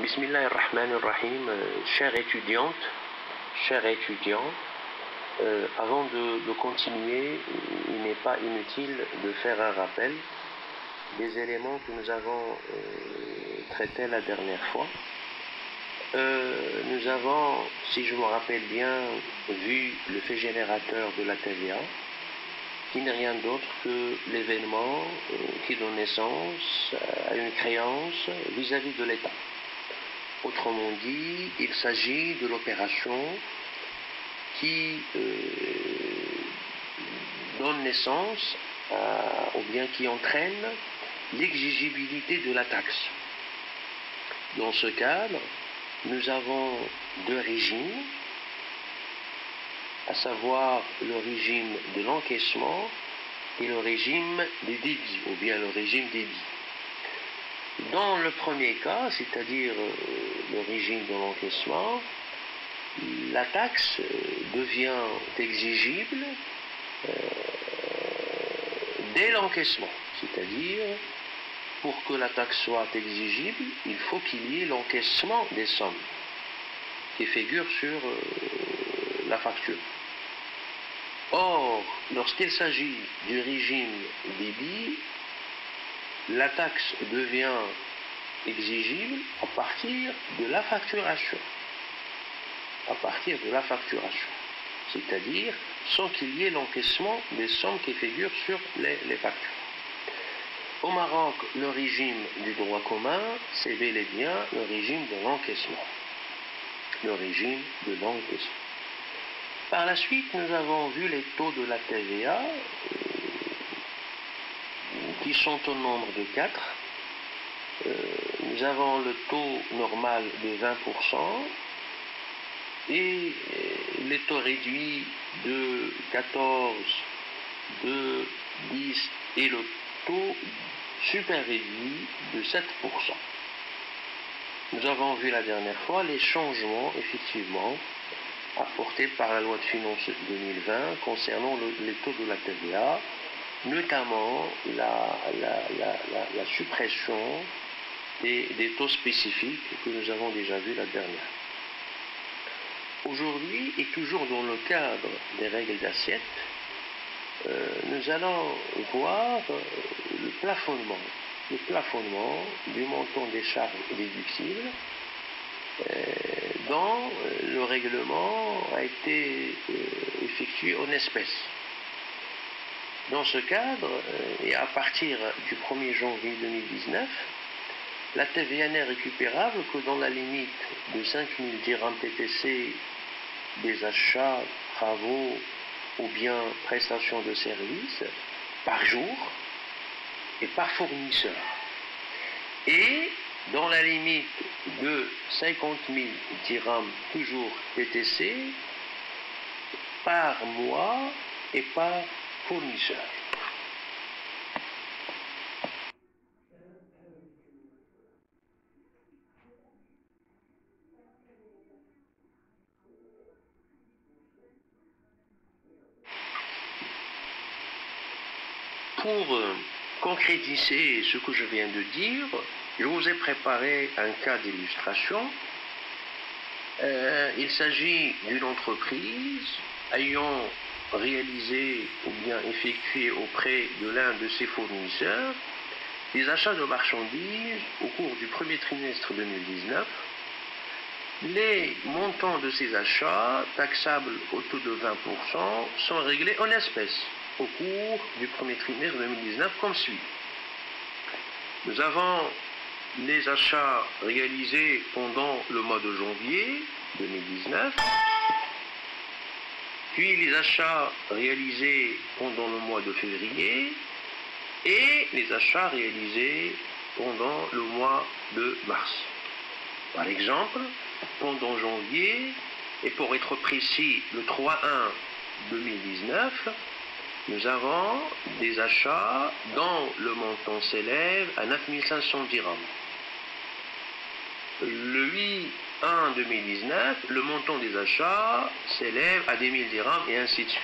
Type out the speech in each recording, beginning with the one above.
Bismillahirrahmanirrahim, chère étudiante, chers étudiants, avant de continuer, il n'est pas inutile de faire un rappel des éléments que nous avons traités la dernière fois. Nous avons, si je me rappelle bien, vu le fait générateur de la TVA, qui n'est rien d'autre que l'événement qui donne naissance à une créance vis-à-vis de l'État. Autrement dit, il s'agit de l'opération qui donne naissance ou bien qui entraîne l'exigibilité de la taxe. Dans ce cadre, nous avons deux régimes, à savoir le régime de l'encaissement et le régime des débits, ou bien le régime débit. Dans le premier cas, c'est-à-dire le régime de l'encaissement, la taxe devient exigible dès l'encaissement, c'est-à-dire pour que la taxe soit exigible, il faut qu'il y ait l'encaissement des sommes qui figurent sur la facture. Or, lorsqu'il s'agit du régime débit, la taxe devient exigible à partir de la facturation. À partir de la facturation. C'est-à-dire sans qu'il y ait l'encaissement des sommes qui figurent sur les factures. Au Maroc, le régime du droit commun, c'est bel et bien le régime de l'encaissement. Le régime de l'encaissement. Par la suite, nous avons vu les taux de la TVA qui sont au nombre de 4. Nous avons le taux normal de 20% et les taux réduits de 14, de 10 et le taux super réduit de 7%. Nous avons vu la dernière fois les changements effectivement apportés par la loi de finances 2020 concernant les taux de la TVA, notamment la suppression des taux spécifiques que nous avons déjà vu la dernière. Aujourd'hui, et toujours dans le cadre des règles d'assiette, nous allons voir le plafonnement du montant des charges déductibles dont le règlement a été effectué en espèces. Dans ce cadre, et à partir du 1er janvier 2019, la TVA n'est récupérable que dans la limite de 5 000 dirhams TTC des achats, travaux ou bien prestations de services par jour et par fournisseur. Et dans la limite de 50 000 dirhams toujours TTC par mois et par fournisseur. Pour concrétiser ce que je viens de dire, je vous ai préparé un cas d'illustration. Il s'agit d'une entreprise ayant réalisé ou bien effectué auprès de l'un de ses fournisseurs des achats de marchandises au cours du premier trimestre 2019. Les montants de ces achats, taxables au taux de 20%, sont réglés en espèces au cours du premier trimestre 2019 comme suit. Nous avons les achats réalisés pendant le mois de janvier 2019, puis les achats réalisés pendant le mois de février et les achats réalisés pendant le mois de mars. Par exemple, pendant janvier, et pour être précis, le 3/1/2019, nous avons des achats dont le montant s'élève à 9 500 dirhams. Le 8/1/2019, le montant des achats s'élève à 10 000 dirhams et ainsi de suite.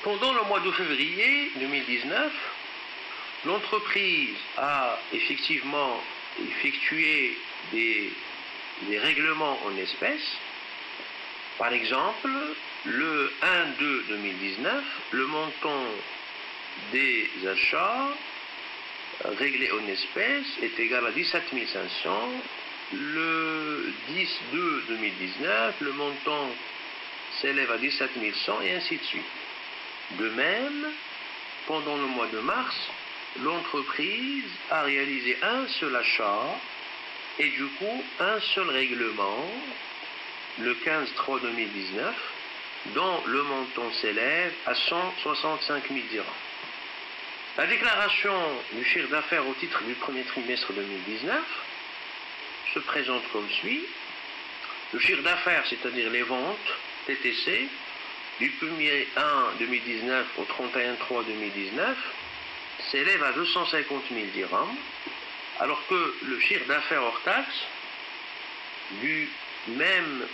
pendant le mois de février 2019, l'entreprise a effectivement effectué des règlements en espèces. Par exemple, le 1-2-2019, le montant des achats réglés en espèces est égal à 17 500. Le 10-2-2019, le montant s'élève à 17 100 et ainsi de suite. De même, pendant le mois de mars, l'entreprise a réalisé un seul achat et du coup un seul règlement, le 15-3-2019, dont le montant s'élève à 165 000 dirhams. La déclaration du chiffre d'affaires au titre du premier trimestre 2019 se présente comme suit. Le chiffre d'affaires, c'est-à-dire les ventes TTC, du 1er 1 2019 au 31 3 2019, s'élève à 250 000 dirhams, alors que le chiffre d'affaires hors taxe du même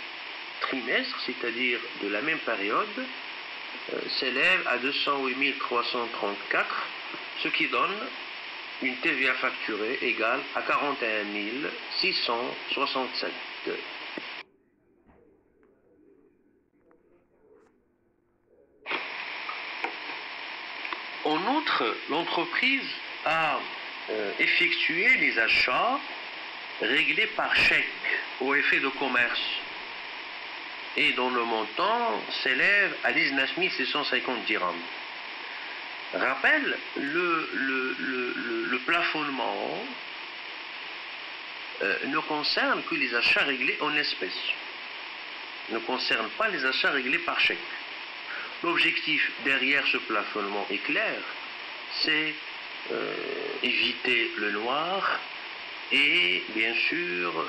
trimestre, c'est-à-dire de la même période, s'élève à 208 334, ce qui donne une TVA facturée égale à 41 667. En outre, l'entreprise a effectué les achats réglés par chèque au effet de commerce et dont le montant s'élève à 19 650 dirhams. Rappel, le plafonnement ne concerne que les achats réglés en espèces, ne concerne pas les achats réglés par chèque. L'objectif derrière ce plafonnement est clair, c'est éviter le noir et bien sûr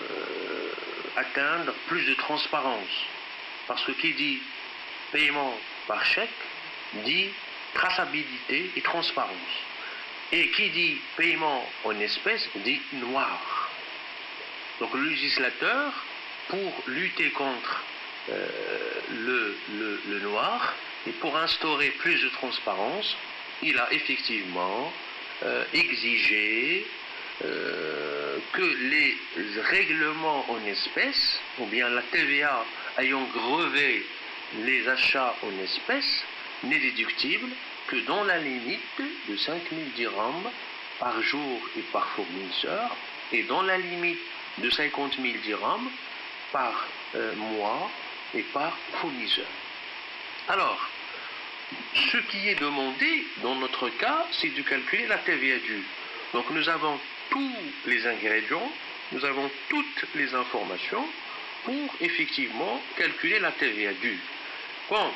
atteindre plus de transparence. Parce que qui dit paiement par chèque dit traçabilité et transparence. Et qui dit paiement en espèces dit noir. Donc le législateur, pour lutter contre le noir et pour instaurer plus de transparence, il a effectivement exigé que les règlements en espèces, ou bien la TVA ayant grevé les achats en espèces, n'est déductible que dans la limite de 5 000 dirhams par jour et par fournisseur, et dans la limite de 50 000 dirhams par mois et par fournisseur. Alors, ce qui est demandé dans notre cas, c'est de calculer la TVA due. Donc nous avons tous les ingrédients, nous avons toutes les informations pour effectivement calculer la TVA due. Bon,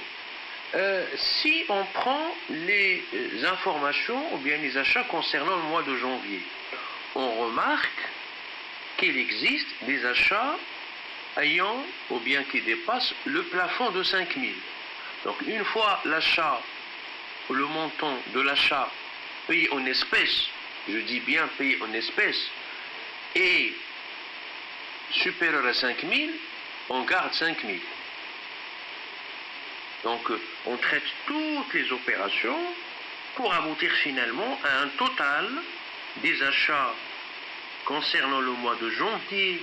si on prend les informations ou bien les achats concernant le mois de janvier, on remarque qu'il existe des achats ayant ou bien qui dépassent le plafond de 5 000. Donc une fois l'achat, le montant de l'achat payé en espèces, je dis bien payé en espèces, est supérieur à 5 000, on garde 5 000. Donc on traite toutes les opérations pour aboutir finalement à un total des achats concernant le mois de janvier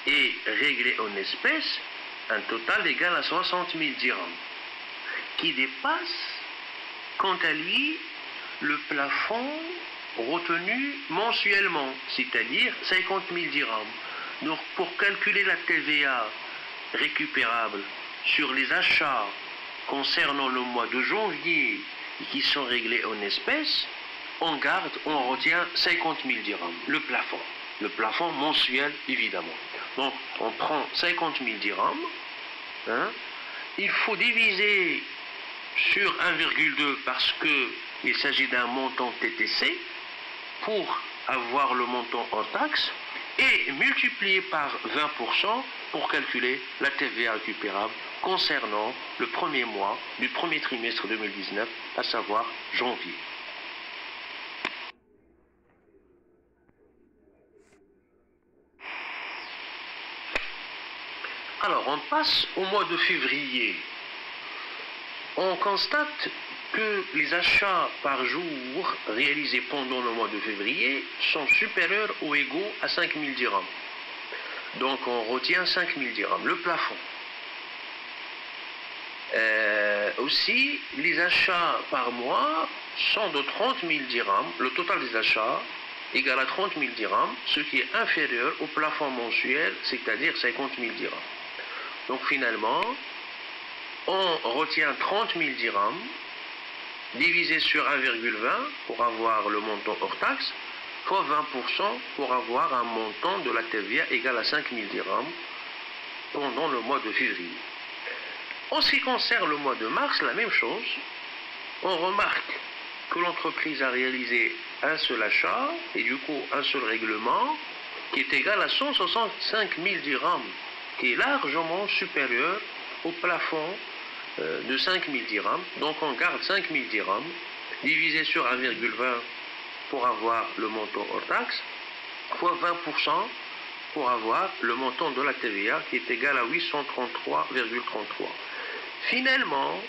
et réglé en espèces, un total égal à 60 000 dirhams, qui dépasse quant à lui le plafond retenu mensuellement, c'est-à-dire 50 000 dirhams. Donc pour calculer la TVA récupérable sur les achats concernant le mois de janvier et qui sont réglés en espèces, on retient 50 000 dirhams, le plafond mensuel évidemment. Donc on prend 50 000 dirhams, il faut diviser sur 1,2 parce qu'il s'agit d'un montant TTC pour avoir le montant en taxe et multiplier par 20% pour calculer la TVA récupérable concernant le premier mois du premier trimestre 2019, à savoir janvier. Alors, on passe au mois de février. On constate que les achats par jour réalisés pendant le mois de février sont supérieurs ou égaux à 5 000 dirhams. Donc on retient 5 000 dirhams, le plafond. Aussi, les achats par mois sont de 30 000 dirhams. Le total des achats égale à 30 000 dirhams, ce qui est inférieur au plafond mensuel, c'est-à-dire 50 000 dirhams. Donc finalement, on retient 30 000 dirhams divisé sur 1,20 pour avoir le montant hors taxe, fois 20% pour avoir un montant de la TVA égal à 5 000 dirhams pendant le mois de février. En ce qui concerne le mois de mars, la même chose. On remarque que l'entreprise a réalisé un seul achat et du coup un seul règlement qui est égal à 165 000 dirhams, qui est largement supérieur au plafond de 5 000 dirhams. Donc on garde 5 000 dirhams divisé sur 1,20 pour avoir le montant hors taxe, fois 20% pour avoir le montant de la TVA qui est égal à 833,33. Finalement,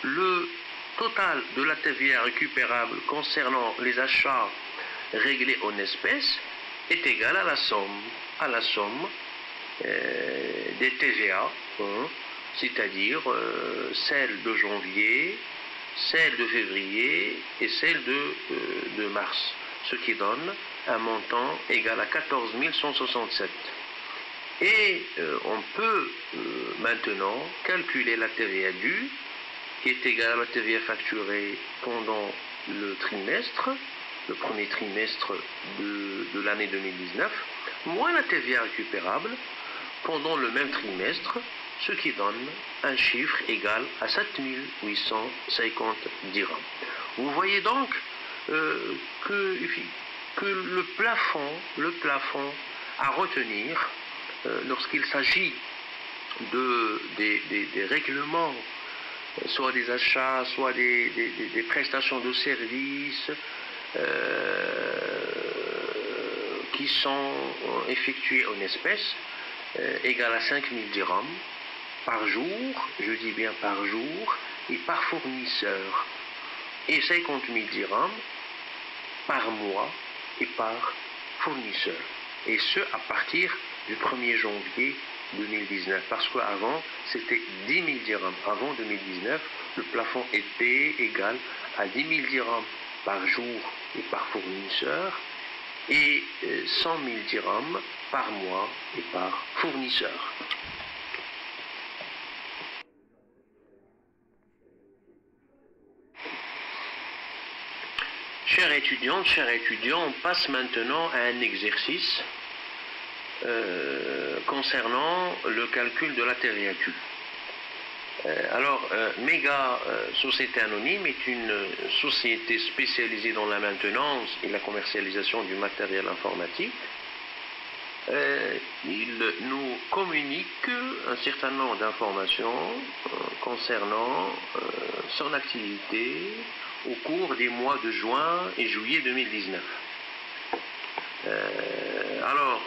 le total de la TVA récupérable concernant les achats réglés en espèces est égal à la somme des TVA, c'est-à-dire celle de janvier, celle de février et celle de mars, ce qui donne un montant égal à 14 167. Et on peut maintenant calculer la TVA due, qui est égale à la TVA facturée pendant le trimestre, le premier trimestre de l'année 2019, moins la TVA récupérable pendant le même trimestre, ce qui donne un chiffre égal à 7 850 dirhams. Vous voyez donc que le plafond à retenir lorsqu'il s'agit des règlements, soit des achats, soit des prestations de services qui sont effectuées en espèces, égale à 5 000 dirhams par jour, je dis bien par jour, et par fournisseur, et 50 000 dirhams par mois et par fournisseur. Et ce, à partir du 1er janvier 2019. Parce qu'avant, c'était 10 000 dirhams. Avant 2019, le plafond était égal à 10 000 dirhams par jour et par fournisseur et 100 000 dirhams par mois et par fournisseur. Chers étudiants, on passe maintenant à un exercice concernant le calcul de la TVA due. Méga Société Anonyme est une société spécialisée dans la maintenance et la commercialisation du matériel informatique. Il nous communique un certain nombre d'informations concernant son activité au cours des mois de juin et juillet 2019.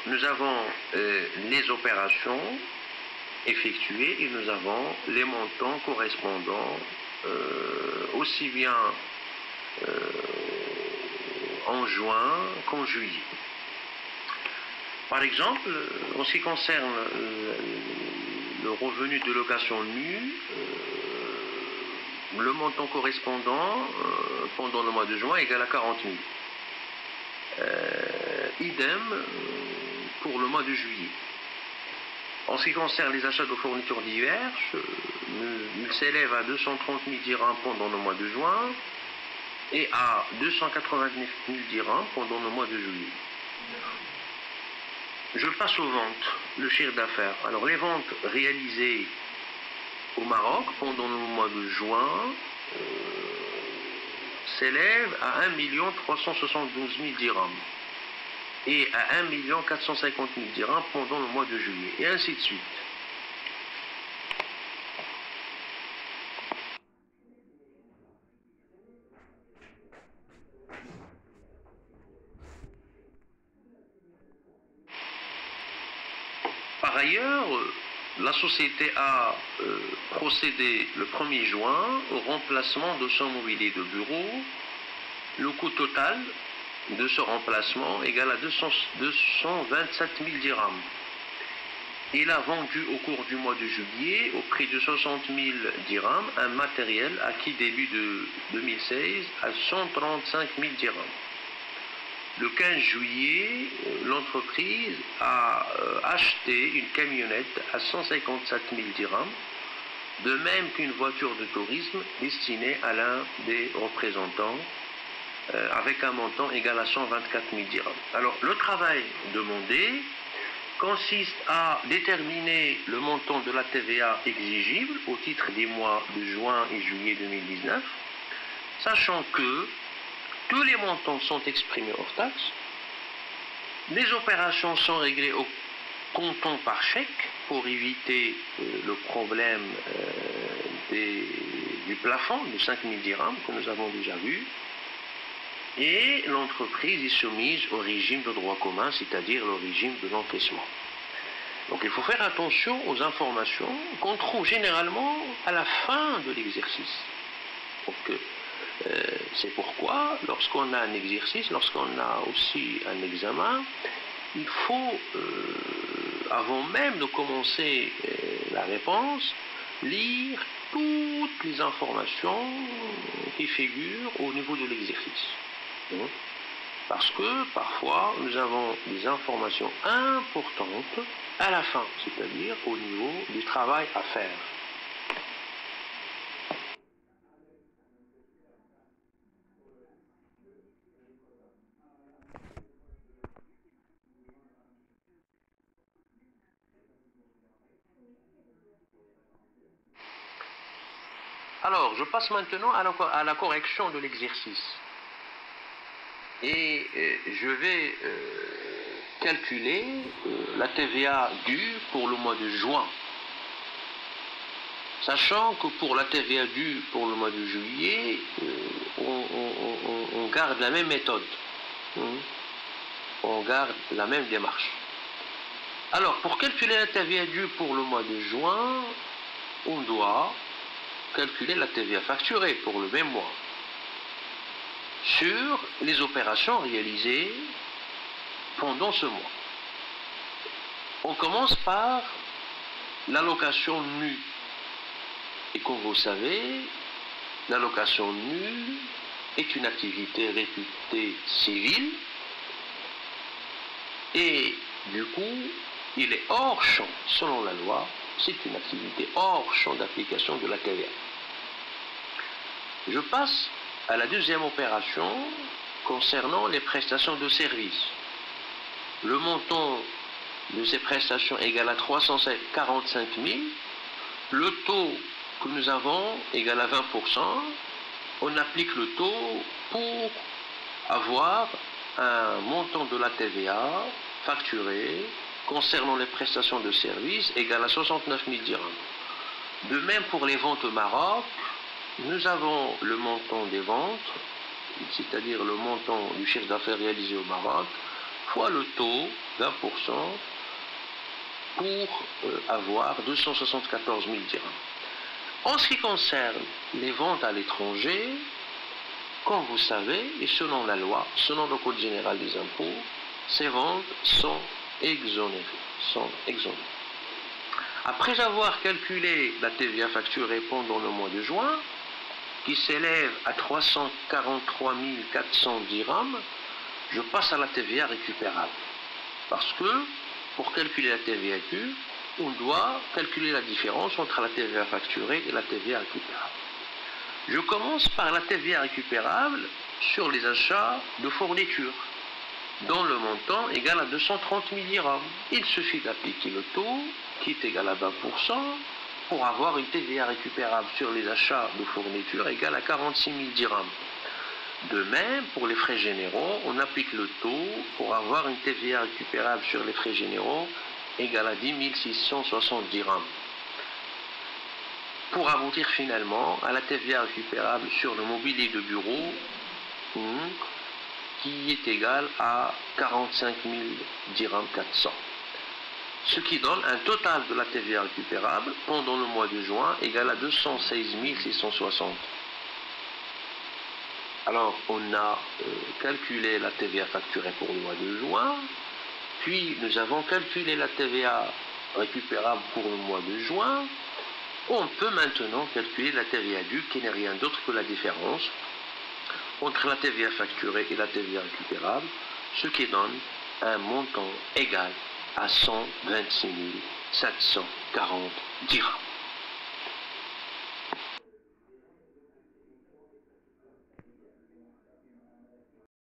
Nous avons les opérations effectuées et nous avons les montants correspondants aussi bien en juin qu'en juillet. Par exemple, en ce qui concerne le revenu de location nue, le montant correspondant pendant le mois de juin est égal à 40 000. Idem pour le mois de juillet. En ce qui concerne les achats de fournitures diverses, ils s'élèvent à 230 000 dirhams pendant le mois de juin et à 289 000 dirhams pendant le mois de juillet. Je passe aux ventes, le chiffre d'affaires. Alors les ventes réalisées au Maroc pendant le mois de juin s'élèvent à 1 372 000 dirhams et à 1 450 000 dirhams pendant le mois de juillet, et ainsi de suite. Par ailleurs, la société a procédé le 1er juin au remplacement de son mobilier de bureau. Le coût total de ce remplacement égale à 227 000 dirhams. Il a vendu au cours du mois de juillet, au prix de 60 000 dirhams, un matériel acquis début de 2016 à 135 000 dirhams. Le 15 juillet, l'entreprise a acheté une camionnette à 157 000 dirhams, de même qu'une voiture de tourisme destinée à l'un des représentants, avec un montant égal à 124 000 dirhams. Alors, le travail demandé consiste à déterminer le montant de la TVA exigible au titre des mois de juin et juillet 2019, sachant que tous les montants sont exprimés hors taxe, les opérations sont réglées au comptant par chèque pour éviter le problème du plafond de 5 000 dirhams que nous avons déjà vu, et l'entreprise est soumise au régime de droit commun, c'est-à-dire le régime de l'encaissement. Donc il faut faire attention aux informations qu'on trouve généralement à la fin de l'exercice. Donc c'est pourquoi, lorsqu'on a un exercice, lorsqu'on a aussi un examen, il faut, avant même de commencer la réponse, lire toutes les informations qui figurent au niveau de l'exercice. Parce que parfois nous avons des informations importantes à la fin, c'est-à-dire au niveau du travail à faire. Alors, je passe maintenant à la correction de l'exercice. Et je vais calculer la TVA due pour le mois de juin. Sachant que pour la TVA due pour le mois de juillet, on garde la même méthode. On garde la même démarche. Alors, pour calculer la TVA due pour le mois de juin, on doit calculer la TVA facturée pour le même mois sur les opérations réalisées pendant ce mois. On commence par l'allocation nue. Et comme vous savez, l'allocation nue est une activité réputée civile et du coup, il est hors champ, selon la loi, c'est une activité hors champ d'application de la TVA. Je passe à la deuxième opération concernant les prestations de services. Le montant de ces prestations égale à 345 000. Le taux que nous avons égale à 20%. On applique le taux pour avoir un montant de la TVA facturé concernant les prestations de services égal à 69 000 dirhams. De même pour les ventes au Maroc, nous avons le montant des ventes, c'est-à-dire le montant du chiffre d'affaires réalisé au Maroc, fois le taux 20% pour avoir 274 000 dirhams. En ce qui concerne les ventes à l'étranger, comme vous savez, et selon la loi, selon le Code général des impôts, ces ventes sont exonérées. Après avoir calculé la TVA facturée pendant le mois de juin, qui s'élève à 343 400 dirhams, je passe à la TVA récupérable. Parce que, pour calculer la TVA due, on doit calculer la différence entre la TVA facturée et la TVA récupérable. Je commence par la TVA récupérable sur les achats de fournitures, dont le montant égal à 230 000 dirhams. Il suffit d'appliquer le taux, qui est égal à 20%, pour avoir une TVA récupérable sur les achats de fournitures égale à 46 000 dirhams. De même, pour les frais généraux, on applique le taux pour avoir une TVA récupérable sur les frais généraux égale à 10 660 dirhams. Pour aboutir finalement à la TVA récupérable sur le mobilier de bureau, qui est égale à 45 000 dirhams 400. Ce qui donne un total de la TVA récupérable pendant le mois de juin égal à 216 660. Alors, on a calculé la TVA facturée pour le mois de juin, puis nous avons calculé la TVA récupérable pour le mois de juin. On peut maintenant calculer la TVA due, qui n'est rien d'autre que la différence entre la TVA facturée et la TVA récupérable, ce qui donne un montant égal à 126 740 dirhams.